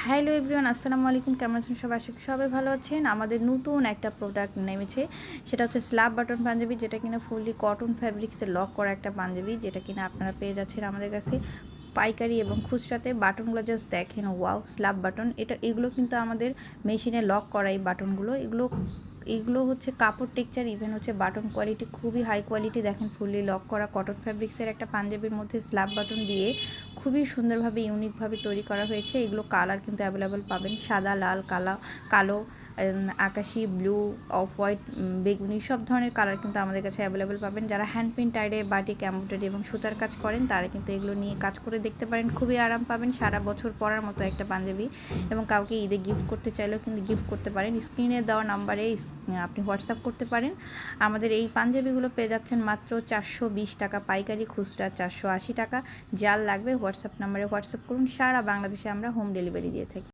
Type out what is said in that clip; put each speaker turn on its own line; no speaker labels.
Hello everyone, আসসালামু আলাইকুম। কেমন আছেন সবাই? আশা করি সবাই ভালো আছেন। আমাদের নতুন একটা প্রোডাক্ট নেমেছে, সেটা হচ্ছে স্ল্যাব বাটন পাঞ্জাবি, যেটা কিনা ফুললি কটন ফ্যাব্রিক্সে লক করা একটা পাঞ্জাবি, যেটা কিনা আপনারা পেয়ে যাচ্ছেন আমাদের কাছে পাইকারি এবং খুচরাতে। বাটনগুলো জাস্ট দেখেন, ওয়াও! স্ল্যাব বাটন, এগুলো কিন্তু আমাদের মেশিনে লক করা এই বাটনগুলো। এগুলো হচ্ছে কাপড় টেক্সচার, ইভেন হচ্ছে বাটন কোয়ালিটি খুবই হাই কোয়ালিটি। দেখেন, ফুললি লক করা কটন ফ্যাব্রিক্সের একটা পাঞ্জাবির মধ্যে স্ল্যাব বাটন দিয়ে খুবই সুন্দরভাবে ইউনিকভাবে তৈরি করা হয়েছে। এগুলো কালার কিন্তু অ্যাভেলেবেল পাবেন, সাদা, লাল, কালো, আকাশি, ব্লু, অফ হোয়াইট, বেগুনি, সব ধরনের কালার কিন্তু আমাদের কাছে অ্যাভেলেবেল পাবেন। যারা হ্যান্ড পেইন্টারে বাটিক এমব্রয়ডারি এবং সুতার কাজ করেন, তারা কিন্তু এগুলো নিয়ে কাজ করে দেখতে পারেন। খুবই আরাম পাবেন, সারা বছর পরার মতো একটা পাঞ্জাবি, এবং কাউকে ঈদে গিফট করতে চাইলেও কিন্তু গিফট করতে পারেন। স্ক্রিনে দেওয়া নাম্বারে আপনি হোয়াটসঅ্যাপ করতে পারেন। আমাদের এই পাঞ্জাবিগুলো পেয়ে যাচ্ছেন মাত্র 420 টাকা পাইকারি, খুচরা 480 টাকা। যার লাগবে হোয়াটসঅ্যাপ নাম্বারে হোয়াটসঅ্যাপ করুন। সারা বাংলাদেশে আমরা হোম ডেলিভারি দিয়ে থাকি।